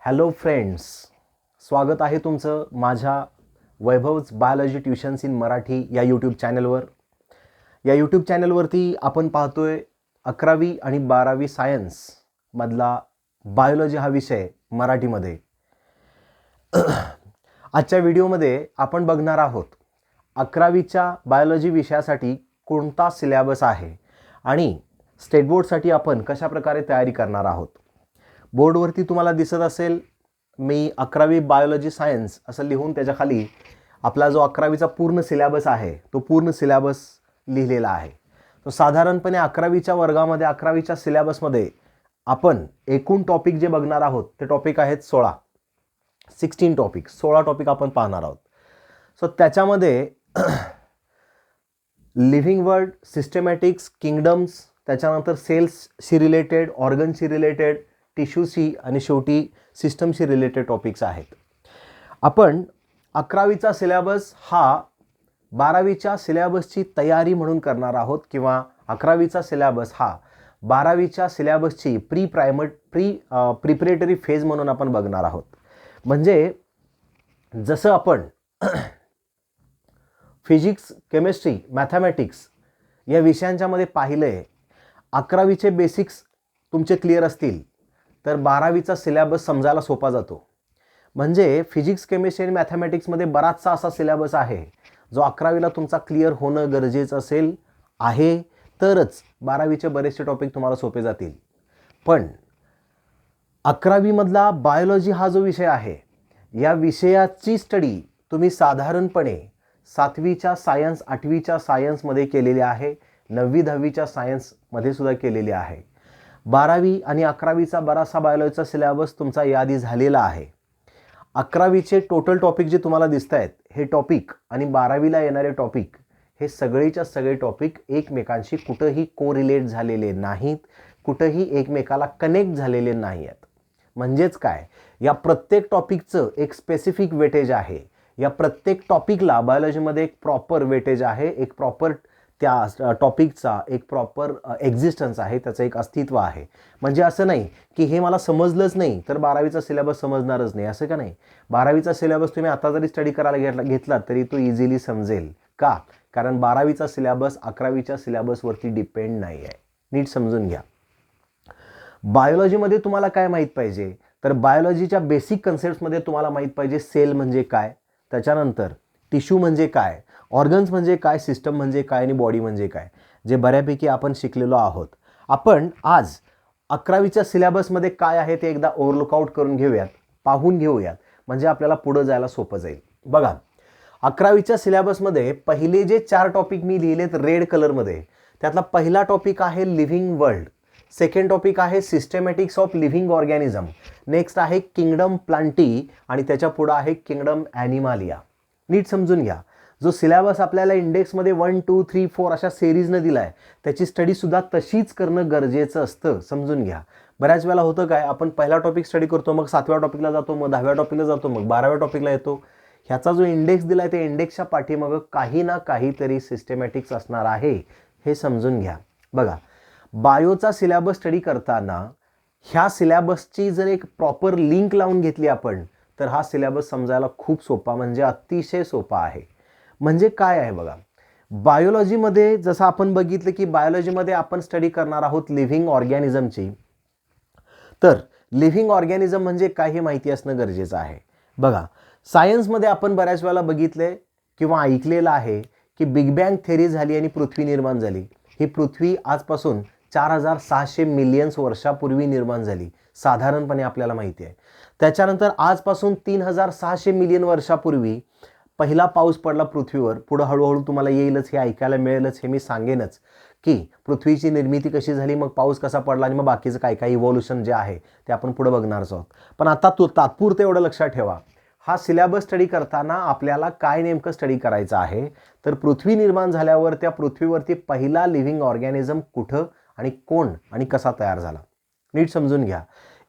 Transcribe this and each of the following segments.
Hello friends, स्वागत आहे तुमचं माझ्या वैभवज बायोलॉजी ट्युशन्स इन मराठी या यूट्यूब चॅनलवर. या यूट्यूब चॅनलवरती आपण पाहतोय 11वी आणि 12वी सायन्समधला बायोलॉजी हा विषय मराठीमध्ये. आजच्या व्हिडिओमध्ये आपण बघणार आहोत 11वीच्या बायोलॉजी विषयासाठी कोणता सिलेबस आहे आणि स्टेट बोर्डसाठी आपण कशा प्रकारे तयारी करणार आहोत. बोर्डवरती तुम्हाला दिसत असेल मी 11वी बायोलॉजी सायन्स असं लिहून त्याच्या खाली आपला जो 11वीचा पूर्ण सिलेबस आहे तो पूर्ण सिलेबस लिहिलेला आहे. तो साधारणपणे 11वीच्या वर्गामध्ये 11वीच्या सिलेबसमध्ये आपण एकूण टॉपिक जे बघणार आहोत ते टॉपिक आहेत 16 टॉपिक. 16 टॉपिक आपण पाहणार आहोत. सो त्याच्यामध्ये लिव्हिंग वर्ल्ड, सिस्टमॅटिक्स, किंगडम्स, त्याच्यानंतर सेल्सशी रिलेटेड, ऑर्गनशी रिलेटेड, टिश्यूशी आणि शेवटी सिस्टमशी रिलेटेड टॉपिक्स आहेत. आपण 11वीचा सिलेबस हा 12वीच्या सिलेबसची तयारी म्हणून करणार आहोत किंवा 11वीचा सिलेबस हा 12वीच्या सिलेबसची प्रिपरेटरी फेज म्हणून आपण बघणार आहोत. म्हणजे जसं आपण फिजिक्स, केमिस्ट्री, मॅथमॅटिक्स या विषयांच्यामध्ये पाहिलं 11वीचे बेसिक्स तुमचे क्लिअर असतील तर 12वीचा सिलेबस समजायला सोपा जातो. म्हणजे फिजिक्स, केमिस्ट्री आणि मॅथमॅटिक्समध्ये बराचसा असा सिलेबस आहे जो 11वीला तुमचा क्लिअर होणं गरजेचं आहे तरच 12वीचे बरेचसे टॉपिक तुम्हाला सोपे जातील. पण 11वीमधला बायोलॉजी हा जो विषय आहे या विषयाची स्टडी तुम्ही साधारणपणे 7वीच्या सायन्स, 8वीच्या सायन्समध्ये केलेली आहे, 9वी 10वीच्या सायन्समध्ये सुद्धा केलेली आहे. 12वी आणि 11वीचा बराचसा बायोलॉजीचा सिलेबस तुमचा यादी झालेला आहे. 11वीचे टोटल टॉपिक जे तुम्हाला दिसत आहेत हे टॉपिक आणि 12वीला येणारे टॉपिक हे सगळेच्या सगळे टॉपिक एकमेकांशी कुठंही कोरिलेट झालेले नाहीत, कुठंही एकमेकाला कनेक्ट झालेले नाही आहेत. म्हणजेच काय, या प्रत्येक टॉपिकचं एक स्पेसिफिक वेटेज आहे. या प्रत्येक टॉपिकला बायोलॉजीमध्ये एक प्रॉपर वेटेज आहे, एक प्रॉपर त्या टॉपिकचा एक प्रॉपर एक्झिस्टन्स आहे, त्याचं एक अस्तित्व आहे. म्हणजे असं नाही की हे मला समजलंच नाही तर 12वीचा सिलेबस समजणारच नाही, असं का नाही. 12वीचा सिलेबस तुम्ही आता जरी स्टडी करायला घेतला तरी तो इझिली समजेल. का? कारण 12वीचा सिलेबस 11वीच्या सिलेबसवरती डिपेंड नाही आहे. नीट समजून घ्या. बायोलॉजीमध्ये तुम्हाला काय माहीत पाहिजे तर बायोलॉजीच्या बेसिक कन्सेप्ट्समध्ये तुम्हाला माहीत पाहिजे सेल म्हणजे काय, त्याच्यानंतर टिश्यू म्हणजे काय, ऑर्गन्स म्हणजे काय, सिस्टम म्हणजे काय आणि बॉडी म्हणजे काय, जे बऱ्यापैकी आपण शिकलेलो आहोत. आपण आज 11वीच्या सिलेबसमध्ये काय आहे ते एकदा ओव्हरलुकआउट करून घेऊयात, पाहून घेऊयात, म्हणजे आपल्याला पुढं जायला सोपं जाईल. बघा, 11वीच्या सिलेबसमध्ये पहिले जे 4 टॉपिक मी लिहिलेत रेड कलरमध्ये, त्यातला पहिला टॉपिक आहे लिव्हिंग वर्ल्ड, सेकंड टॉपिक आहे सिस्टमॅटिक्स ऑफ लिव्हिंग ऑर्गॅनिझम, नेक्स्ट आहे किंगडम प्लांटी आणि त्याच्या पुढं आहे किंगडम ॲनिमालिया. नीट समजून घ्या. जो सिलेबस आपल्याला इंडेक्समध्ये 1, 2, 3, 4 अशा सिरीजनं दिला आहे त्याची स्टडीसुद्धा तशीच करणं गरजेचं असतं. समजून घ्या. बऱ्याच वेळेला होतं काय, आपण पहिला टॉपिक स्टडी करतो, मग 7व्या टॉपिकला जातो, मग 10व्या टॉपिकला जातो, मग 12व्या टॉपिकला येतो. ह्याचा जो इंडेक्स दिला आहे त्या इंडेक्सच्या पाठीमागं काही ना काहीतरी सिस्टमॅटिक्स असणार आहे, हे समजून घ्या. बघा, बायोचा सिलेबस स्टडी करताना ह्या सिलेबसची जर एक प्रॉपर लिंक लावून घेतली आपण तर हा सिलेबस समजायला खूप सोपा, म्हणजे अतिशय सोपा आहे. म्हणजे काय आहे बघा, बायोलॉजीमध्ये जसं आपण बघितलं की बायोलॉजीमध्ये आपण स्टडी करणार आहोत लिव्हिंग ऑर्गॅनिझमची, तर लिव्हिंग ऑर्गॅनिझम म्हणजे काय हे माहिती असणं गरजेचं आहे. बघा, सायन्समध्ये आपण बऱ्याच वेळेला बघितले किंवा ऐकलेलं आहे की बिग बँग थेरी झाली आणि पृथ्वी निर्माण झाली. ही पृथ्वी आजपासून 4600 मिलियन्स वर्षापूर्वी निर्माण झाली, साधारणपणे आपल्याला माहिती आहे. त्याच्यानंतर आजपासून 3600 मिलियन वर्षापूर्वी पहिला पाऊस पडला पृथ्वीवर. पुढं हळूहळू तुम्हाला येईलच, हे ऐकायला मिळेलच, हे मी सांगेनच की पृथ्वीची निर्मिती कशी झाली, मग पाऊस कसा पडला आणि मग बाकीचं काय काय इव्हॉल्युशन जे आहे ते आपण पुढं बघणारच आहोत. पण आता तात्पुरतं एवढं लक्षात ठेवा, हा सिलेबस स्टडी करताना आपल्याला काय नेमकं स्टडी करायचं आहे तर पृथ्वी निर्माण झाल्यावर त्या पृथ्वीवरती पहिला लिव्हिंग ऑर्गॅनिझम कुठं आणि कोण आणि कसा तयार झाला. नीट समजून घ्या.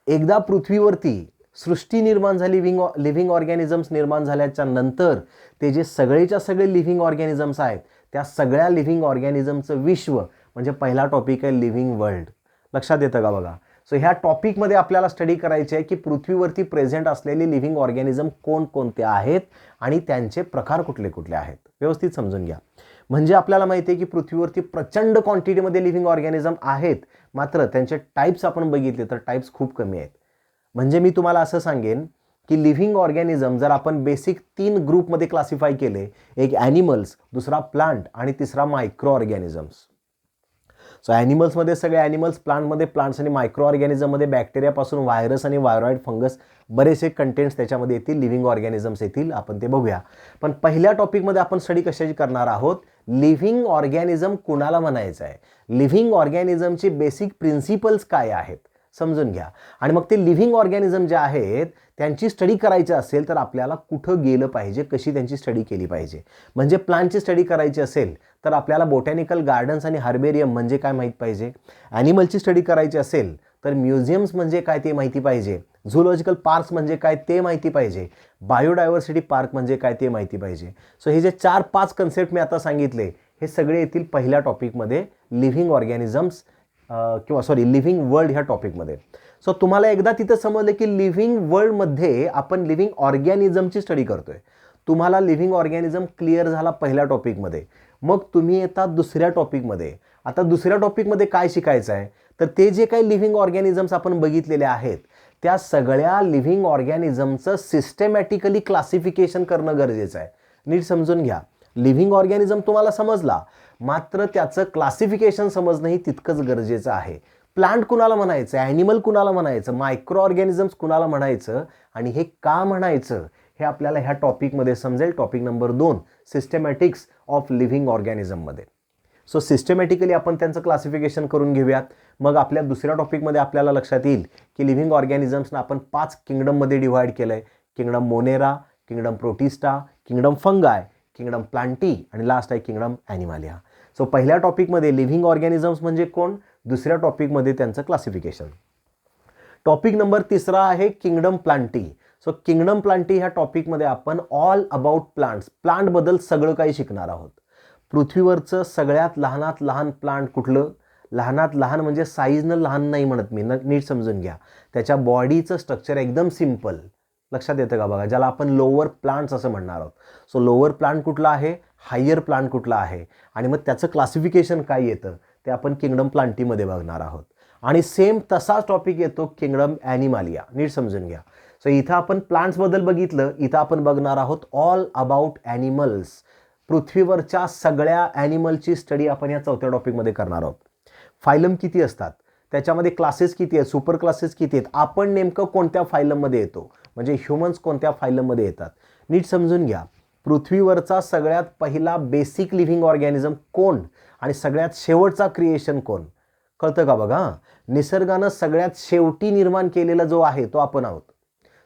एकदा पृथ्वीवरती सृष्टी निर्माण झाली, लिव्हिंग ऑर्गॅनिझम्स निर्माण झाल्याच्या नंतर ते जे सगळेच्या सगळे लिव्हिंग ऑर्गॅनिझम्स आहेत त्या सगळ्या लिव्हिंग ऑर्गॅनिझमचं विश्व म्हणजे पहिला टॉपिक आहे लिव्हिंग वर्ल्ड. लक्षात येतं का बघा. सो ह्या टॉपिकमध्ये आपल्याला स्टडी करायचे आहे की पृथ्वीवरती प्रेझेंट असलेले लिव्हिंग ऑर्गॅनिझम कोणकोणते आहेत आणि त्यांचे प्रकार कुठले कुठले आहेत, व्यवस्थित समजून घ्या. म्हणजे आपल्याला माहिती आहे की पृथ्वीवरती प्रचंड क्वांटिटीमध्ये लिव्हिंग ऑर्गॅनिझम आहेत, मात्र त्यांचे टाईप्स आपण बघितले तर टाईप्स खूप कमी आहेत. म्हणजे मी तुम्हाला असं सांगेन की लिव्हिंग ऑर्गॅनिझम जर आपण बेसिक 3 ग्रुपमध्ये क्लासिफाय केले, एक ॲनिमल्स, दुसरा प्लांट आणि तिसरा मायक्रो ऑर्गॅनिझम्स. सो ॲनिमल्समध्ये सगळे ॲनिमल्स, प्लांटमध्ये प्लांट्स आणि मायक्रो ऑर्गॅनिझममध्ये बॅक्टेरियापासून व्हायरस आणि व्हायरॉइड फंगस बरेचसे कंटेंट्स त्याच्यामध्ये येतील, लिव्हिंग ऑर्गॅनिझम्स येतील, आपण ते बघूया. पण पहिल्या टॉपिकमध्ये आपण स्टडी कशाची करणार आहोत, लिव्हिंग ऑर्गॅनिझम कुणाला म्हणायचं आहे, लिव्हिंग ऑर्गॅनिझमचे बेसिक प्रिन्सिपल्स काय आहेत समजून घ्या. आणि मग ते लिव्हिंग ऑर्गॅनिझम जे आहेत त्यांची स्टडी करायची असेल तर आपल्याला कुठं गेलं पाहिजे, कशी त्यांची स्टडी केली पाहिजे. म्हणजे प्लांटची स्टडी करायची असेल तर आपल्याला बोटॅनिकल गार्डन्स आणि हार्बेरियम म्हणजे काय माहीत पाहिजे. ॲनिमलची स्टडी करायची असेल तर म्युझियम्स म्हणजे काय ते माहिती पाहिजे. झूलॉजिकल पार्क्स म्हणजे काय ते माहिती पाहिजे. बायोडायव्हर्सिटी पार्क म्हणजे काय ते माहिती पाहिजे. सो हे जे 4-5 कन्सेप्ट मी आता सांगितले हे सगळे येतील पहिल्या टॉपिकमध्ये, लिव्हिंग ऑर्गॅनिझम्स लिव्हिंग वर्ल्ड ह्या टॉपिकमध्ये. सो तुम्हाला एकदा तिथं समजलं की लिव्हिंग वर्ल्डमध्ये आपण लिव्हिंग ऑर्गॅनिझमची स्टडी करतोय. तुम्हाला लिव्हिंग ऑर्गॅनिझम क्लिअर झाला पहिल्या टॉपिकमध्ये. मग तुम्ही येतात दुसऱ्या टॉपिकमध्ये. आता दुसऱ्या टॉपिकमध्ये काय शिकायचं आहे तर ते जे काही लिव्हिंग ऑर्गॅनिझम्स आपण बघितलेले आहेत त्या सगळ्या लिव्हिंग ऑर्गॅनिझमचं सिस्टमॅटिकली क्लासिफिकेशन करणं गरजेचं आहे. नीट समजून घ्या. लिव्हिंग ऑर्गॅनिझम तुम्हाला समजला, मात्र त्याचं क्लासिफिकेशन समजणंही तितकंच गरजेचं आहे. प्लांट कुणाला म्हणायचं, ॲनिमल कुणाला म्हणायचं, मायक्रो ऑर्गॅनिझम्स कुणाला म्हणायचं आणि हे का म्हणायचं हे आपल्याला ह्या टॉपिकमध्ये समजेल. Topic number 2, systematics of living ऑर्गॅनिझममध्ये. सो सिस्टमॅटिकली आपण त्यांचं क्लासिफिकेशन करून घेऊयात. मग आपल्या दुसऱ्या टॉपिकमध्ये आपल्याला लक्षात येईल की लिव्हिंग ऑर्गॅनिझम्सना आपण 5 किंगडममध्ये डिव्हाइड केलं आहे. Kingdom Monera, kingdom protista, kingdom फंगाय, kingdom Plantae आणि लास्ट आहे किंगडम ॲनिमालिया. सो पहिल्या टॉपिकमध्ये लिव्हिंग ऑर्गॅनिझम्स म्हणजे कोण, दुसऱ्या टॉपिकमध्ये त्यांचं क्लासिफिकेशन. टॉपिक नंबर 3 आहे kingdom Plantae. So kingdom Plantae ह्या टॉपिकमध्ये आपण ऑल अबाउट प्लांट्स, प्लांटबद्दल सगळं काही शिकणार आहोत. पृथ्वीवरचं सगळ्यात लहानात लहान प्लांट कुठलं, लहानात लहान म्हणजे साईजनं लहान नाही म्हणत मी, नीट समजून घ्या. त्याच्या बॉडीचं स्ट्रक्चर एकदम सिम्पल, लक्षात येतं का बघा, ज्याला आपण लोअर प्लांट्स असं म्हणणार आहोत. सो लोअर प्लांट कुठला आहे, हायर प्लांट कुठला आहे आणि मग त्याचं क्लासिफिकेशन काय येतं ते आपण किंगडम प्लांटीमध्ये बघणार आहोत. आणि सेम तसाच टॉपिक येतो किंगडम ॲनिमालिया. नीट समजून घ्या. सो इथं आपण प्लांट्सबद्दल बघितलं, इथं आपण बघणार आहोत ऑल अबाउट ॲनिमल्स. पृथ्वीवरच्या सगळ्या ॲनिमलची स्टडी आपण या 4थ्या टॉपिकमध्ये करणार आहोत. फायलम किती असतात, त्याच्यामध्ये क्लासेस किती आहेत, सुपर क्लासेस किती आहेत, आपण नेमकं कोणत्या फायलममध्ये येतो, म्हणजे ह्युमन्स कोणत्या फायलममध्ये येतात. नीट समजून घ्या. पृथ्वीवरचा सगळ्यात पहिला बेसिक लिव्हिंग ऑर्गॅनिझम कोण आणि सगळ्यात शेवटचा क्रिएशन कोण, कळतं का बघा. निसर्गानं सगळ्यात शेवटी निर्माण केलेला जो आहे तो आपण आहोत.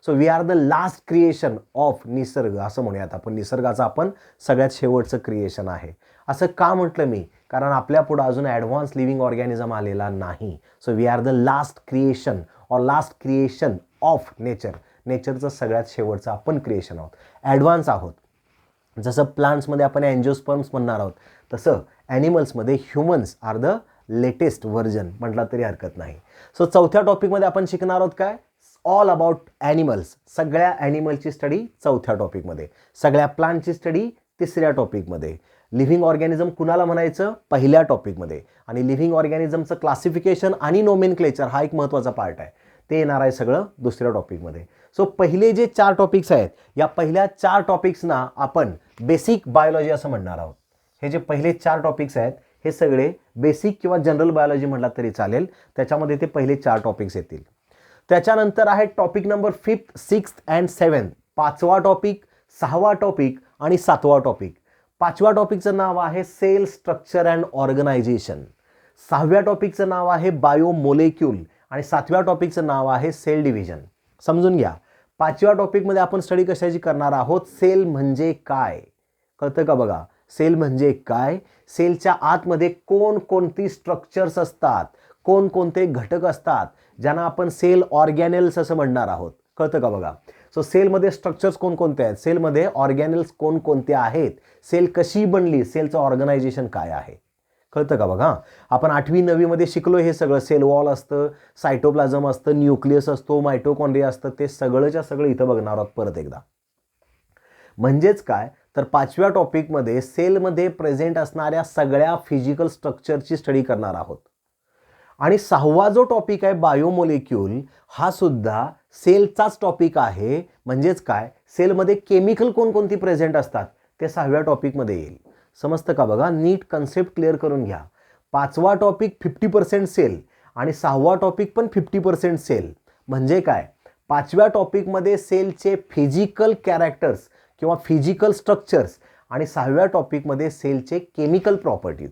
So we are the last creation of निसर्ग असं म्हणूयात आपण. निसर्गाचं आपण सगळ्यात शेवटचं क्रिएशन आहे. असं का म्हटलं मी, कारण आपल्या पुढं अजून ॲडव्हान्स लिव्हिंग ऑर्गॅनिझम आलेला नाही. So we are the last creation or last creation of nature. नेचरचं सगळ्यात शेवटचं आपण क्रिएशन आहोत, ॲडव्हान्स आहोत. जसं प्लांट्समध्ये आपण अँजिओस्पर्म्स म्हणणार आहोत, तसं ॲनिमल्समध्ये humans are the latest version म्हटलं तरी हरकत नाही. सो 4थ्या टॉपिकमध्ये आपण शिकणार आहोत काय, ऑल अबाउट ॲनिमल्स. सगळ्या ॲनिमलची स्टडी 4थ्या टॉपिकमध्ये, सगळ्या प्लांटची स्टडी 3ऱ्या टॉपिकमध्ये, लिव्हिंग ऑर्गॅनिझम कुणाला म्हणायचं पहिल्या टॉपिकमध्ये, आणि लिव्हिंग ऑर्गॅनिझमचं क्लासिफिकेशन आणि नोमेनक्लेचर हा एक महत्त्वाचा पार्ट आहे, ते येणार आहे सगळं दुसऱ्या टॉपिकमध्ये. सो पहिले जे 4 टॉपिक्स आहेत या पहिल्या 4 टॉपिक्सना आपण बेसिक बायोलॉजी असं म्हणणार आहोत. हे जे पहिले 4 टॉपिक्स आहेत हे सगळे बेसिक किंवा जनरल बायोलॉजी म्हटलं तरी चालेल, त्याच्यामध्ये ते पहिले 4 टॉपिक्स येतील. त्याच्यानंतर आहे topic number 5th, 6th and 7th. 5वा टॉपिक, 6वा टॉपिक आणि 7वा टॉपिक. 5व्या टॉपिकचं नाव आहे सेल स्ट्रक्चर अँड ऑर्गनायझेशन. 6व्या टॉपिकचं नाव आहे बायोमोलेक्यूल आणि 7व्या टॉपिकचं नाव आहे सेल डिव्हिजन. समजून घ्या. 5व्या टॉपिकमध्ये आपण स्टडी कशाची करणार आहोत, सेल म्हणजे काय, कळतं का बघा. सेल म्हणजे काय, सेलच्या आतमध्ये कोणकोणती स्ट्रक्चर्स असतात, कोणकोणते घटक असतात, ज्यांना आपण सेल ऑर्गॅनेल्स असं म्हणणार आहोत, कळतं का बघा. सो सेलमध्ये स्ट्रक्चर्स कोणकोणते आहेत, सेलमध्ये ऑर्गॅनेल्स कोणकोणते आहेत, सेल कशी बनली, सेलचं ऑर्गनायझेशन काय आहे, कळतं का बघा? आपण 8वी 9वी मध्ये शिकलो हे सगळं. सेल वॉल असतं, सायटोप्लाझम असतं, न्यूक्लियस असतो, मायटोकॉन्ड्रिया असतं, ते सगळंच्या सगळं इथं बघणार आहोत परत एकदा. म्हणजेच काय तर 5व्या टॉपिकमध्ये सेलमध्ये प्रेझेंट असणाऱ्या सगळ्या फिजिकल स्ट्रक्चरची स्टडी करणार आहोत. आणि 6वा जो टॉपिक आहे बायोमोलिक्यूल, हा सुद्धा सेलचाच टॉपिक आहे. म्हणजेच काय, सेलमध्ये केमिकल कोणकोणती प्रेझेंट असतात ते 6व्या टॉपिकमध्ये येईल. समजतं का बघा? नीट कन्सेप्ट क्लिअर करून घ्या. 5वा टॉपिक 50% सेल आणि 6वा टॉपिक पण 50% सेल. म्हणजे काय, 5व्या टॉपिकमध्ये सेलचे फिजिकल कॅरेक्टर्स किंवा फिजिकल स्ट्रक्चर्स आणि 6व्या टॉपिकमध्ये सेलचे केमिकल प्रॉपर्टीज.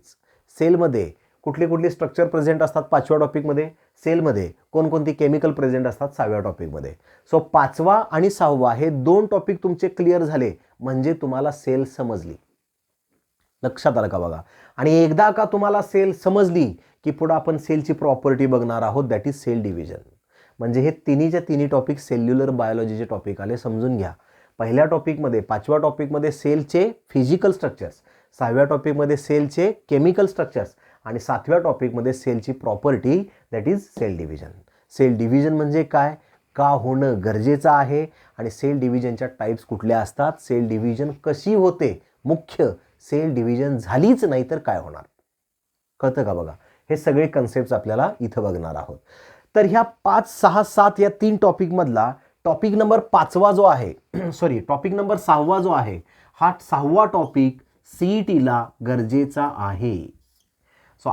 सेलमध्ये कुठली कुठली स्ट्रक्चर प्रेझेंट असतात 5व्या टॉपिकमध्ये, सेलमध्ये कोणकोणती केमिकल प्रेझेंट असतात 6व्या टॉपिकमध्ये. सो 5वा आणि 6वा हे 2 टॉपिक तुमचे क्लिअर झाले म्हणजे तुम्हाला सेल समजली. लक्षात आलं का बघा? आणि एकदा का तुम्हाला सेल समजली की पुढे आपण सेलची प्रॉपर्टी बघणार आहोत, दॅट इज सेल डिव्हिजन. म्हणजे हे तिन्हीच्या तिन्ही टॉपिक सेल्युलर बायोलॉजीचे टॉपिक आले, समजून घ्या. पहिल्या टॉपिकमध्ये 5व्या टॉपिकमध्ये सेलचे फिजिकल स्ट्रक्चर्स, 6व्या टॉपिकमध्ये सेलचे केमिकल स्ट्रक्चर्स आणि 7व्या टॉपिकमध्ये सेलची property, that is cell division. Cell division म्हणजे काय, का होणं गरजेचं आहे आणि सेल डिव्हिजनच्या टाईप्स कुठल्या असतात, सेल डिव्हिजन कशी होते, मुख्य सेल डिव्हिजन झालीच नाही तर काय होणार. कळतं का बघा? हे सगळे कन्सेप्ट आपल्याला इथं बघणार आहोत. तर ह्या 5, 6, 7 या 3 टॉपिकमधला टॉपिक नंबर 5वा जो आहे टॉपिक नंबर 6वा जो आहे, हा 6वा टॉपिक CETला गरजेचा आहे. सो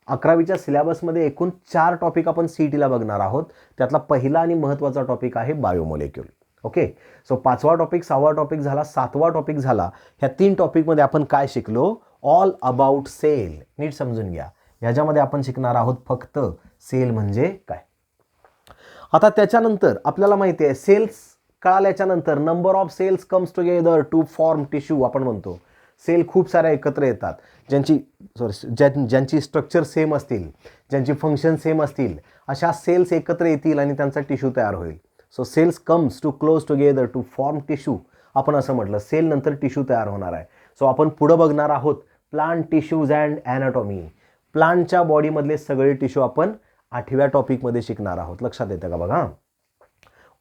11वीच्या सिलेबसमध्ये एकूण 4 टॉपिक आपण CETला बघणार आहोत. त्यातला पहिला आणि महत्त्वाचा टॉपिक आहे बायोमोलिक्यूल. ओके, सो 5वा टॉपिक, 6वा टॉपिक झाला, 7वा टॉपिक झाला. ह्या 3 टॉपिकमध्ये आपण काय शिकलो, ऑल अबाउट सेल. नीट समजून घ्या. ह्याच्यामध्ये आपण शिकणार आहोत फक्त सेल म्हणजे काय. आता त्याच्यानंतर आपल्याला माहिती आहे सेल्स कळाल्याच्या नंतर number of cells comes together to form tissue. आपण म्हणतो सेल खूप साऱ्या एकत्र येतात, ज्यांची स्ट्रक्चर सेम असतील, ज्यांची फंक्शन सेम असतील, अशा सेल्स एकत्र येतील आणि त्यांचा टिश्यू तयार होईल. So cells comes to close together to form tissue. आपण असं म्हटलं सेल नंतर टिश्यू तयार होणार आहे. सो आपण पुढं बघणार आहोत प्लांट टिश्यूज अँड ॲनाटॉमी. प्लांटच्या बॉडीमधले सगळे टिश्यू आपण 8व्या टॉपिकमध्ये शिकणार आहोत. लक्षात येतं का बघा?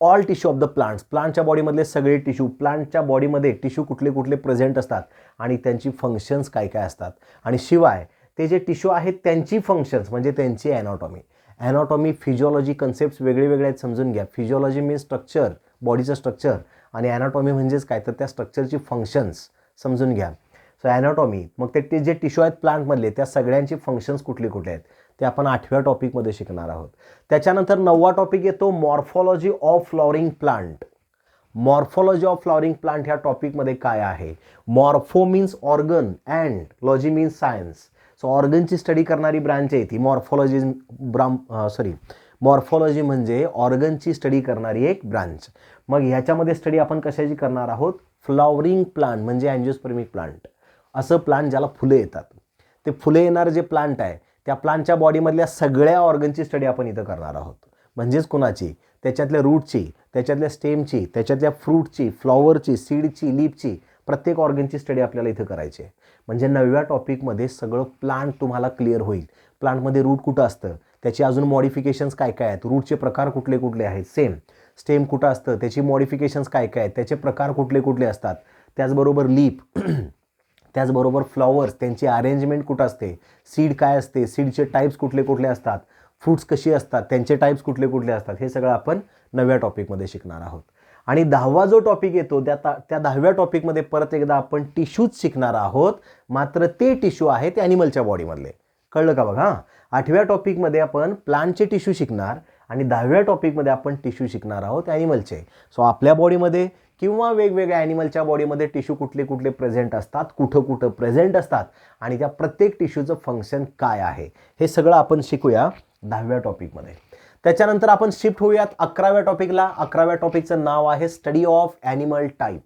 All tissue of the plants, प्लांटच्या बॉडीमधले सगळे टिश्यू, प्लांटच्या बॉडीमध्ये टिश्यू कुठले कुठले प्रेझेंट असतात आणि त्यांची फंक्शन्स काय काय असतात, आणि शिवाय ते जे टिश्यू आहेत त्यांची फंक्शन्स म्हणजे त्यांची ॲनाटॉमी. ॲनाटॉमी फिजिओलॉजी कन्सेप्ट्स वेगळे वेगळे आहेत, समजून घ्या. फिजिओलॉजी मीन्स स्ट्रक्चर, बॉडीचं स्ट्रक्चर, आणि ॲनाटॉमी म्हणजेच काय तर त्या स्ट्रक्चरची फंक्शन्स समजून घ्या. सो ॲनाटॉमी, मग ते जे टिश्यू आहेत प्लांटमधले त्या सगळ्यांची फंक्शन्स कुठले कुठले आहेत ते आपण 8व्या टॉपिकमध्ये शिकणार आहोत. त्याच्यानंतर 9वा टॉपिक येतो morphology of flowering plant. Morphology of flowering plant ह्या टॉपिकमध्ये काय आहे, morpho means organ and logy means science. So ऑर्गनची स्टडी करणारी ब्रांच आहे ती मॉर्फॉलॉजी म्हणजे ऑर्गनची स्टडी करणारी एक ब्रांच. मग ह्याच्यामध्ये स्टडी आपण कशाची करणार आहोत, फ्लॉवरिंग प्लांट म्हणजे अँजिओस्पर्मिक प्लांट. असं प्लांट ज्याला फुले येतात, ते फुले येणारे जे प्लांट आहे त्या प्लांटच्या बॉडीमधल्या सगळ्या ऑर्गनची स्टडी आपण इथं करणार आहोत. म्हणजेच कोणाची, त्याच्यातल्या रूटची, त्याच्यातल्या स्टेमची, त्याच्यातल्या फ्रूटची, फ्लॉवरची, सीडची, लीफची, प्रत्येक ऑर्गनची स्टडी आपल्याला इथं करायची आहे. म्हणजे 9व्या टॉपिकमध्ये सगळं प्लांट तुम्हाला क्लिअर होईल. प्लांटमध्ये रूट कुठं असतं, त्याची अजून मॉडिफिकेशन्स काय काय आहेत, रूटचे प्रकार कुठले कुठले आहेत, सेम स्टेम कुठं असतं, त्याची मॉडिफिकेशन्स काय काय आहेत, त्याचे प्रकार कुठले कुठले असतात, त्याचबरोबर लीफ त्याचबरोबर फ्लॉवर्स, त्यांची अरेंजमेंट कुठं असते, सीड काय असते, सीडचे टाईप्स कुठले कुठले असतात, फ्रूट्स कशी असतात, त्यांचे टाईप्स कुठले कुठले असतात, हे सगळं आपण 9व्या टॉपिकमध्ये शिकणार आहोत. आणि 10वा जो टॉपिक येतो त्या 10व्या टॉपिकमध्ये परत एकदा आपण टिश्यूज शिकणार आहोत. मात्र ते टिश्यू आहेत ॲनिमलच्या बॉडीमधले. कळलं का बघा? 8व्या टॉपिकमध्ये आपण प्लांटचे टिश्यू शिकणार आणि 10व्या टॉपिकमध्ये आपण टिश्यू शिकणार आहोत ॲनिमलचे. सो आपल्या बॉडीमध्ये किंवा वेगवेगळ्या ॲनिमलच्या बॉडीमध्ये टिश्यू कुठले कुठले प्रेझेंट असतात, कुठं कुठं प्रेझेंट असतात आणि त्या प्रत्येक टिश्यूचं फंक्शन काय आहे, हे सगळं आपण शिकूया 10व्या टॉपिकमध्ये. त्याच्यानंतर आपण शिफ्ट होऊयात 11व्या टॉपिकला. 11व्या टॉपिकचं नाव आहे study of animal type.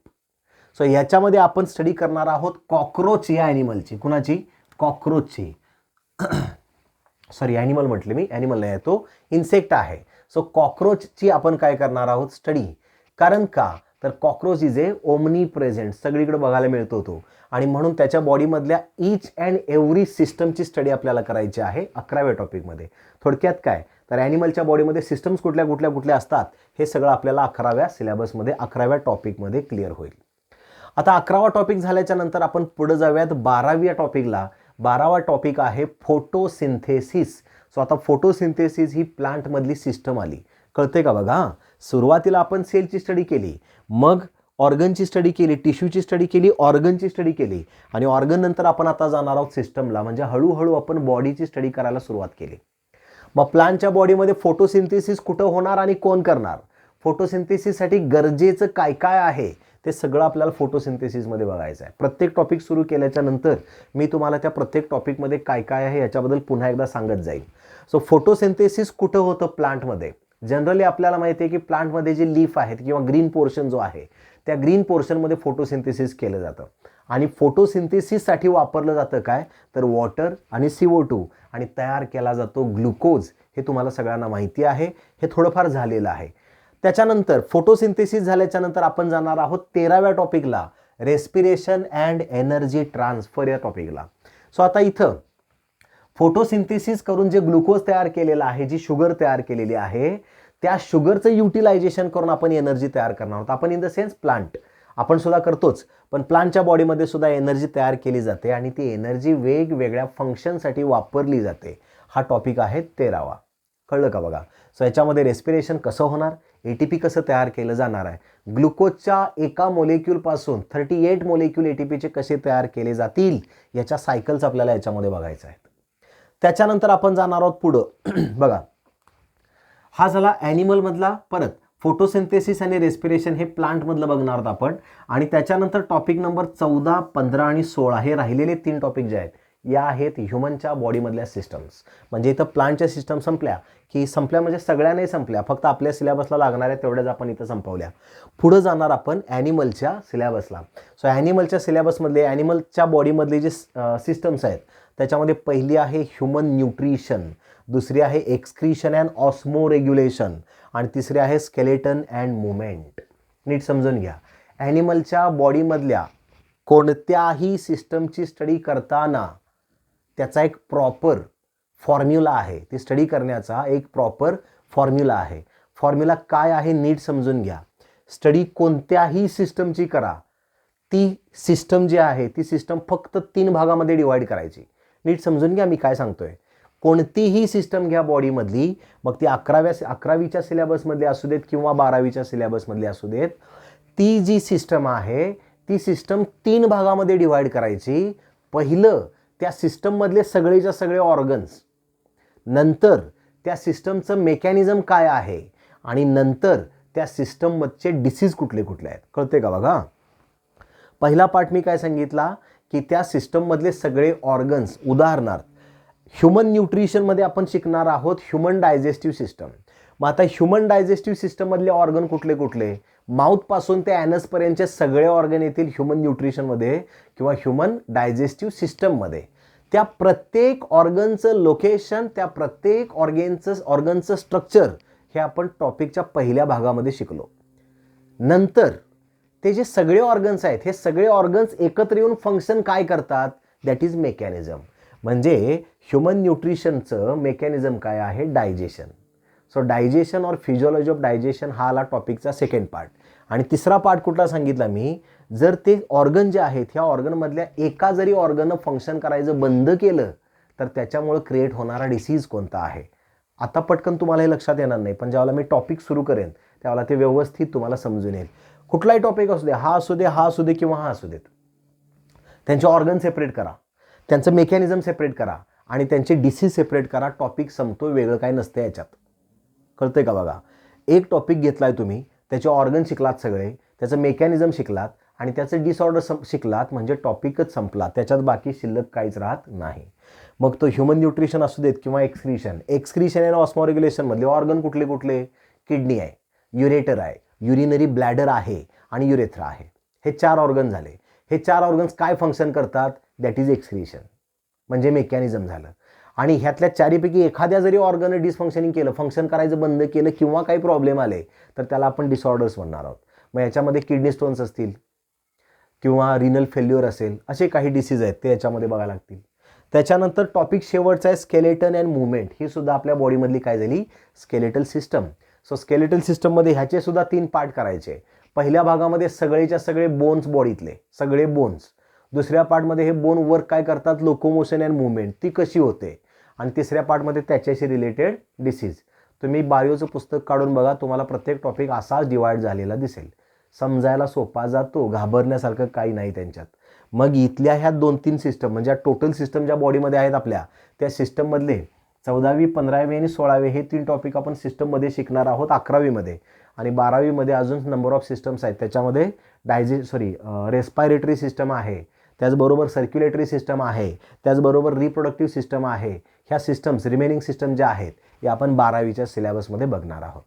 So याच्यामध्ये आपण स्टडी करणार आहोत कॉकरोच या ॲनिमलची. कुणाची? कॉकरोचची. सॉरी, ॲनिमल म्हटले मी, ॲनिमल नाही, तो इन्सेक्ट आहे. सो कॉकरोचची आपण काय करणार आहोत, स्टडी. कारण का तर cockroach is a omni present, सगळीकडे बघायला मिळतो तो, आणि म्हणून त्याच्या बॉडीमधल्या ईच अँड एव्हरी सिस्टमची स्टडी आपल्याला करायची आहे 11व्या टॉपिकमध्ये. थोडक्यात काय, तर ॲनिमलच्या बॉडीमध्ये सिस्टम्स कुठल्या कुठल्या कुठल्या असतात हे सगळं आपल्याला 11व्या सिलेबसमध्ये 11व्या टॉपिकमध्ये क्लिअर होईल. आता 11वा टॉपिक झाल्याच्या नंतर आपण पुढे जाऊयात 12व्या टॉपिकला. 12वा टॉपिक आहे फोटोसिंथेसिस. सो आता फोटोसिंथेसिस ही प्लांटमधली सिस्टम आली, कळते का बघा. सुरुवातीला आपण सेलची स्टडी केली, मग ऑर्गनची स्टडी केली, टिश्यूची स्टडी केली, ऑर्गनची स्टडी केली, आणि ऑर्गन नंतर आपण आता जाणार आहोत सिस्टमला, म्हणजे हळूहळू आपण बॉडीची स्टडी करायला सुरुवात केली. मग प्लांटच्या बॉडीमध्ये फोटोसिंथेसिस कुठं होणार आणि कोण करणार, फोटोसिंथेसिससाठी गरजेचं काय काय आहे ते सगळं आपल्याला फोटोसिंथेसिसमध्ये बघायचं आहे. प्रत्येक टॉपिक सुरू केल्याच्या नंतर मी तुम्हाला त्या प्रत्येक टॉपिकमध्ये काय काय आहे याच्याबद्दल पुन्हा एकदा सांगत जाईल. सो फोटोसिंथेसिस कुठं होतं प्लांटमध्ये. जनरली आपल्याला माहिती आहे की प्लांटमध्ये जे लीफ आहेत किंवा ग्रीन पोर्शन जो आहे त्या ग्रीन पोर्शनमध्ये फोटोसिंथेसिस केलं जातं, आणि फोटोसिंथेसिससाठी वापरलं जातं काय, तर वॉटर आणि CO2, आणि तयार केला जातो ग्लुकोज. हे तुम्हाला सगळ्यांना माहिती आहे, हे थोडंफार झालेलं आहे. त्याच्यानंतर फोटोसिंथेसिस झाल्याच्या नंतर आपण जाणार आहोत 13व्या टॉपिकला, रेस्पिरेशन अँड एनर्जी ट्रान्सफर या टॉपिकला. सो आता इथं फोटोसिंथेसिस करून जे ग्लुकोज तयार केलेला आहे, जी शुगर तयार केलेली आहे, त्या शुगरचं युटिलायझेशन करून आपण एनर्जी तयार करणार आहोत. आपण इन द सेन्स प्लांट, आपण सुद्धा करतोच, पण प्लांटच्या बॉडीमध्ये सुद्धा एनर्जी तयार केली जाते आणि ती एनर्जी वेगवेगळ्या फंक्शनसाठी वापरली जाते. हा टॉपिक आहे 13वा. कळलं का बघा. सो याच्यामध्ये रेस्पिरेशन कसं होणार, ATP कसं तयार केलं जाणार आहे, ग्लुकोजच्या एका मोलेक्यूलपासून 38 मोलेक्यूल ATPचे कसे तयार केले जातील, याच्या सायकल्स आपल्याला याच्यामध्ये बघायचं आहेत. त्याच्यानंतर आपण जाणार आहोत पुढं बघा. हा झाला ॲनिमलमधला. परत फोटोसिंथेसिस आणि रेस्पिरेशन हे प्लांटमधलं बघणार आहोत आपण, आणि त्याच्यानंतर टॉपिक नंबर 14, 15 आणि 16 हे राहिलेले 3 टॉपिक जे आहेत या आहेत ह्युमनच्या बॉडीमधल्या सिस्टम्स. म्हणजे इथं प्लांटच्या सिस्टम संपल्या की संपल्या म्हणजे सगळ्या नाही संपल्या, फक्त आपल्या सिलेबसला लागणाऱ्या तेवढ्याच आपण इथं संपवल्या. पुढं जाणार आपण ॲनिमलच्या सिलेबसला. सो ॲनिमलच्या सिलेबसमधले ॲनिमलच्या बॉडीमधले जे सिस्टम्स आहेत त्याच्यामध्ये पहिली आहे ह्युमन न्यूट्रिशन, दुसरी आहे एक्सक्रीशन अँड ऑस्मो रेग्युलेशन, आणि तिसरी आहे स्केलेटन अँड मुवमेंट. नीट समजून घ्या. ॲनिमलच्या बॉडीमधल्या कोणत्याही सिस्टमची स्टडी करताना त्याचा एक प्रॉपर फॉर्म्युला आहे, ती स्टडी करण्याचा एक प्रॉपर फॉर्म्युला आहे. फॉर्म्युला काय आहे नीट समजून घ्या. स्टडी कोणत्याही सिस्टमची करा, ती सिस्टम जी आहे ती सिस्टम फक्त 3 भागामध्ये डिवाइड करायची. नीट समजून घ्या मी काय सांगतोय. कोणतीही सिस्टम घ्या बॉडीमधली, मग ती 11वीच्या सिलेबसमधली असू देत किंवा 12वीच्या सिलेबसमधली असू देत, ती जी सिस्टम आहे ती सिस्टम 3 भागामध्ये डिवाइड करायची. पहिलं त्या सिस्टममधले सगळेच्या सगळे ऑर्गन्स, नंतर त्या सिस्टमचं मेकॅनिझम काय आहे, आणि नंतर त्या सिस्टममधचे डिसीज कुठले कुठले आहेत. कळते का बघा. पहिला पार्ट मी काय सांगितला की त्या सिस्टममधले सगळे ऑर्गन्स, उदाहरणार्थ ह्युमन न्यूट्रिशनमध्ये आपण शिकणार आहोत ह्युमन डायजेस्टिव्ह सिस्टम. मग आता ह्युमन डायजेस्टिव्ह सिस्टममधले ऑर्गन कुठले कुठले, माउथपासून ते ॲनसपर्यंतचे सगळे ऑर्गन येतील ह्युमन न्यूट्रिशनमध्ये किंवा ह्युमन डायजेस्टिव्ह सिस्टममध्ये. त्या प्रत्येक ऑर्गनचं लोकेशन, त्या प्रत्येक ऑर्गनचं स्ट्रक्चर हे आपण टॉपिकच्या पहिल्या भागामध्ये शिकलो. नंतर ते जे सगळे ऑर्गन्स आहेत हे सगळे ऑर्गन्स एकत्र येऊन फंक्शन काय करतात, दॅट इज मेकॅनिझम. म्हणजे ह्युमन न्यूट्रिशनचं मेकॅनिझम काय आहे, डायजेशन. सो डायजेशन और फिजिओलॉजी ऑफ डायजेशन हा आला टॉपिकचा सेकंड पार्ट. आणि तिसरा पार्ट कुठला सांगितला मी, जर ते ऑर्गन जे आहेत ह्या ऑर्गनमधल्या एका जरी ऑर्गननं फंक्शन करायचं बंद केलं तर त्याच्यामुळे क्रिएट होणारा डिसीज कोणता आहे. आता पटकन तुम्हाला हे लक्षात येणार नाही, पण ज्यावेळेला मी टॉपिक सुरू करेन त्यावेळेला ते व्यवस्थित तुम्हाला समजून येईल. कुठलाही टॉपिक असू दे, हा असू दे, हा असू दे किंवा हा असू देत, त्यांचे ऑर्गन सेपरेट करा, त्यांचं मेकॅनिझम सेपरेट करा आणि त्यांचे डिसीज सेपरेट करा. टॉपिक संपतो, वेगळं काय नसतं याच्यात. कळतंय का बघा. एक टॉपिक घेतलाय तुम्ही, त्याचे ऑर्गन शिकलात सगळे, त्याचं मेकॅनिझम शिकलात आणि त्याचं डिसऑर्डर शिकलात, म्हणजे टॉपिकच संपला, त्याच्यात बाकी शिल्लक काहीच राहत नाही. मग तो ह्युमन न्यूट्रिशन असू देत किंवा एक्सक्रीशन आणि ऑस्मो रेग्युलेशनमधले ऑर्गन कुठले कुठले, किडनी आहे, युरेटर आहे, युरिनरी ब्लॅडर आहे आणि युरेथ्रा आहे. हे 4 ऑर्गन झाले. हे 4 ऑर्गन्स काय फंक्शन करतात, दॅट इज एक्सक्रीशन, म्हणजे मेकॅनिझम झालं. आणि ह्यातल्या 4पैकी एखाद्या जरी ऑर्गन डिसफंक्शनिंग केलं, फंक्शन करायचं बंद केलं किंवा काही प्रॉब्लेम आले तर त्याला आपण डिसऑर्डर्स म्हणणार आहोत. मग याच्यामध्ये किडनी स्टोन्स असतील किंवा रिनल फेल्युअर असेल, असे काही डिसीज आहेत ते याच्यामध्ये बघायला लागतील. त्याच्यानंतर टॉपिक शेवटचा आहे स्केलेटन अँड मुवमेंट. ही सुद्धा आपल्या बॉडीमधली काय झाली, स्केलेटल सिस्टम. सो स्केलेटल सिस्टममध्ये ह्याचे सुद्धा 3 पार्ट करायचे. पहिल्या भागामध्ये सगळेच्या सगळे बोन्स बॉडीतले सगळे बोन्स. दुसऱ्या पार्टमध्ये हे बोन वर्क काय करतात, लोकोमोशन अँड मुवमेंट ती कशी होते. आणि तिसऱ्या पार्टमध्ये त्याच्याशी रिलेटेड डिसीज. तुम्ही बायोचं पुस्तक काढून बघा, तुम्हाला प्रत्येक टॉपिक असाच डिवाइड झालेला दिसेल. समजायला सोपा जातो, घाबरण्यासारखं काही नाही त्यांच्यात. मग इथल्या ह्या 2-3 सिस्टम म्हणजे टोटल सिस्टम ज्या बॉडीमध्ये आहेत आपल्या, त्या सिस्टममधले 14वी, 15वी आणि 16वी हे 3 टॉपिक आपण सिस्टममध्ये शिकणार आहोत 11वीमध्ये. आणि 12वीमध्ये अजून नंबर ऑफ सिस्टम्स आहेत. त्याच्यामध्ये रेस्पायरेटरी सिस्टम आहे, त्याचबरोबर सर्क्युलेटरी सिस्टम आहे, त्याचबरोबर रिप्रोडक्टिव्ह सिस्टम आहे. ह्या सिस्टम्स रिमेनिंग सिस्टम ज्या आहेत या आपण 12वीच्या सिलेबसमध्ये बघणार आहोत.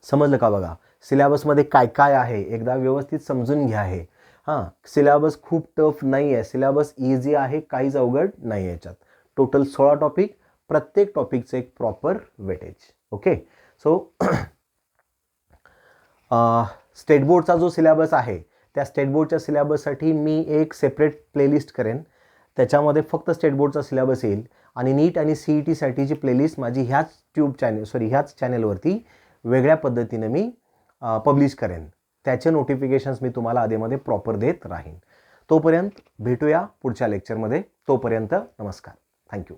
समजलं का बघा, सिलेबसमध्ये काय काय आहे एकदा व्यवस्थित समजून घ्या. आहे सिलेबस खूप टफ नाही आहे, सिलेबस इझी आहे, काहीच अवघड नाही आहे याच्यात. टोटल 16 टॉपिक, प्रत्येक टॉपिकचं एक proper weightage. Okay. So state बोर्डचा जो सिलेबस आहे त्या स्टेट बोर्डच्या सिलेबससाठी मी एक सेपरेट प्लेलिस्ट करेन. त्याच्यामध्ये फक्त स्टेट बोर्डचा सिलेबस येईल आणि नीट आणि CETसाठीची प्लेलिस्ट माझी ह्याच चॅनेलवरती वेगळ्या पद्धतीने मी पब्लिश करेन. त्याचे नोटिफिकेशन्स मी तुम्हाला आधीमध्ये प्रॉपर देत राहीन. तोपर्यंत भेटूया पुढच्या लेक्चरमध्ये. तोपर्यंत नमस्कार. थँक्यू.